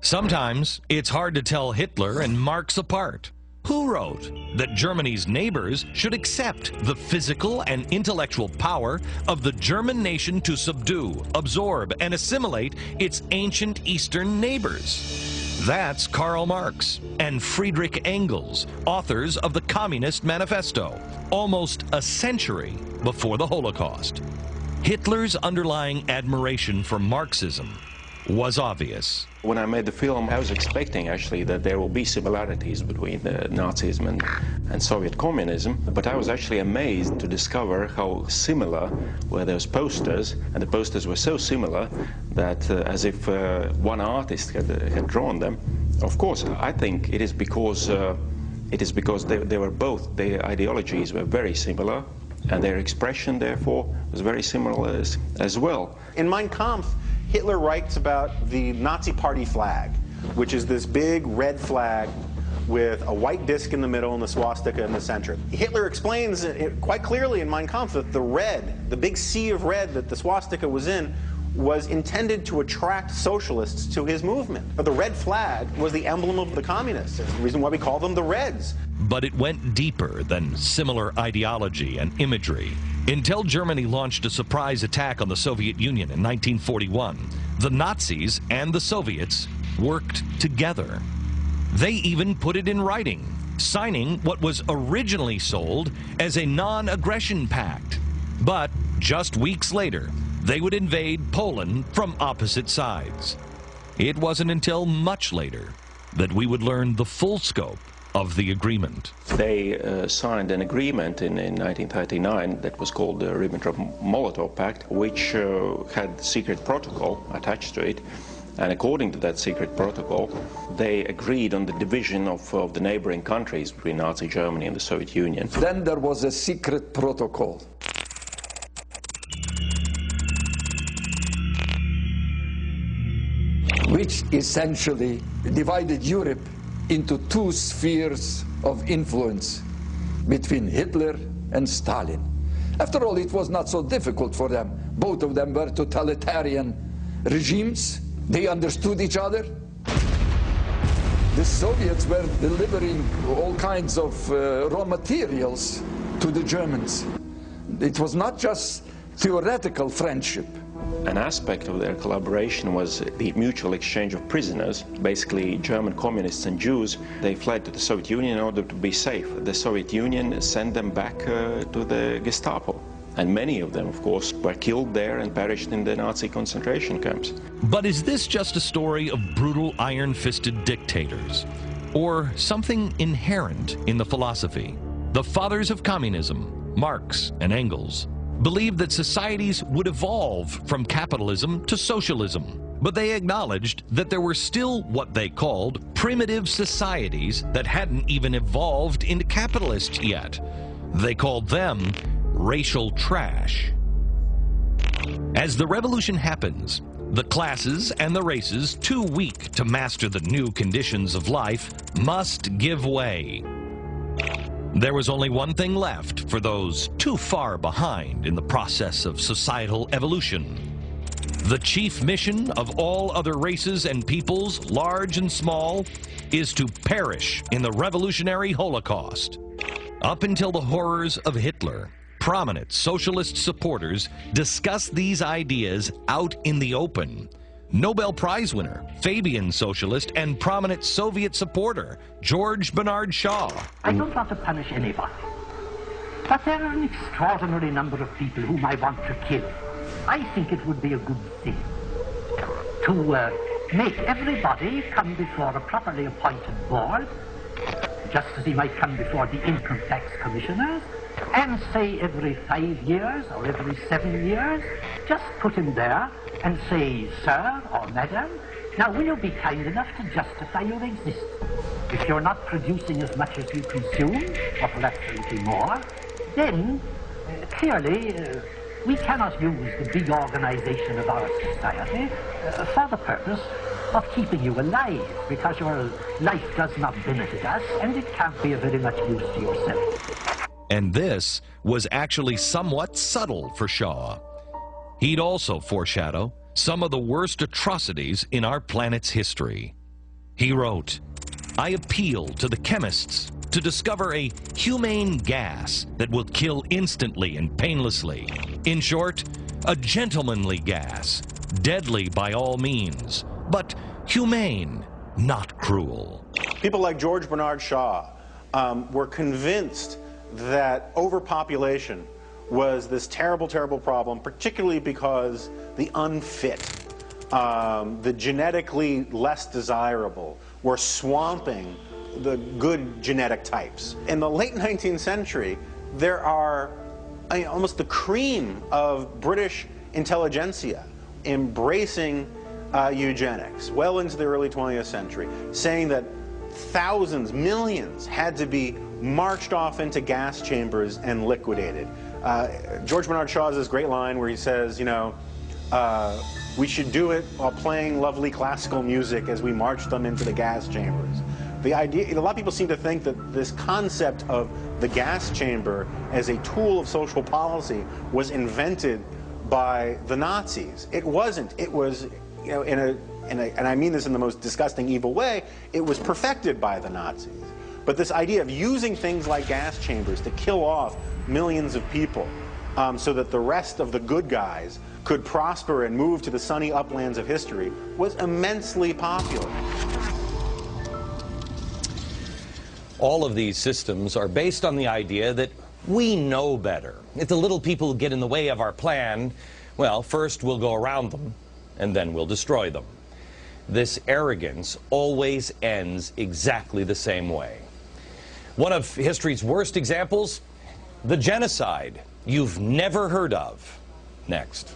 Sometimes it's hard to tell Hitler and Marx apart. Who wrote that Germany's neighbors should accept the physical and intellectual power of the German nation to subdue, absorb, and assimilate its ancient Eastern neighbors? That's Karl Marx and Friedrich Engels, authors of the Communist Manifesto, almost a century before the Holocaust. Hitler's underlying admiration for Marxism was obvious. When I made the film, I was expecting actually that there will be similarities between Nazism and Soviet communism, but I was actually amazed to discover how similar were those posters, and the posters were so similar that as if one artist had drawn them. Of course, I think it is because they were both, their ideologies were very similar, and their expression, therefore, was very similar as well. In Mein Kampf, Hitler writes about the Nazi Party flag, which is this big red flag with a white disc in the middle and the swastika in the center. Hitler explains it quite clearly in Mein Kampf that the red, the big sea of red that the swastika was in, was intended to attract socialists to his movement. But the red flag was the emblem of the communists. It's the reason why we call them the Reds. But it went deeper than similar ideology and imagery. Until Germany launched a surprise attack on the Soviet Union in 1941, the Nazis and the Soviets worked together. They even put it in writing, signing what was originally sold as a non-aggression pact. But just weeks later, they would invade Poland from opposite sides. It wasn't until much later that we would learn the full scope of the agreement. They signed an agreement in 1939 that was called the Ribbentrop-Molotov Pact, which had secret protocol attached to it. And according to that secret protocol, they agreed on the division of the neighboring countries between Nazi Germany and the Soviet Union. Then there was a secret protocol. Which essentially divided Europe into two spheres of influence between Hitler and Stalin. After all, it was not so difficult for them. Both of them were totalitarian regimes. They understood each other. The Soviets were delivering all kinds of raw materials to the Germans. It was not just theoretical friendship. An aspect of their collaboration was the mutual exchange of prisoners. Basically, German communists and Jews, they fled to the Soviet Union in order to be safe. The Soviet Union sent them back to the Gestapo. And many of them, of course, were killed there and perished in the Nazi concentration camps. But is this just a story of brutal, iron-fisted dictators? Or something inherent in the philosophy? The fathers of communism, Marx and Engels, believed that societies would evolve from capitalism to socialism. But they acknowledged that there were still what they called primitive societies that hadn't even evolved into capitalists yet. They called them racial trash. As the revolution happens, the classes and the races too weak to master the new conditions of life must give way. There was only one thing left for those too far behind in the process of societal evolution. The chief mission of all other races and peoples, large and small, is to perish in the revolutionary Holocaust. Up until the horrors of Hitler, prominent socialist supporters discussed these ideas out in the open. Nobel Prize winner, Fabian socialist, and prominent Soviet supporter, George Bernard Shaw. I don't want to punish anybody, but there are an extraordinary number of people whom I want to kill. I think it would be a good thing to make everybody come before a properly appointed board, just as he might come before the income tax commissioners, and say every 5 years or every 7 years, just put him there and say, sir or madam, now will you be kind enough to justify your existence? If you're not producing as much as you consume, or perhaps a little more, then clearly we cannot use the big organization of our society for the purpose of keeping you alive, because your life does not benefit us and it can't be of very much use to yourself. And this was actually somewhat subtle for Shaw. He'd also foreshadow some of the worst atrocities in our planet's history. He wrote, "I appeal to the chemists to discover a humane gas that will kill instantly and painlessly. In short, a gentlemanly gas, deadly by all means, but humane, not cruel." People like George Bernard Shaw were convinced that overpopulation was this terrible, terrible problem, particularly because the unfit, the genetically less desirable, were swamping the good genetic types. In the late 19th century, there are almost the cream of British intelligentsia embracing eugenics well into the early 20th century, saying that thousands, millions had to be marched off into gas chambers and liquidated. George Bernard Shaw has this great line where he says, you know, we should do it while playing lovely classical music as we march them into the gas chambers. The idea, a lot of people seem to think that this concept of the gas chamber as a tool of social policy was invented by the Nazis. It wasn't. It was, you know, and I mean this in the most disgusting, evil way, it was perfected by the Nazis. But this idea of using things like gas chambers to kill off millions of people so that the rest of the good guys could prosper and move to the sunny uplands of history was immensely popular. All of these systems are based on the idea that we know better. If the little people get in the way of our plan, well, first we'll go around them, and then we'll destroy them. This arrogance always ends exactly the same way. One of history's worst examples, the genocide you've never heard of. Next.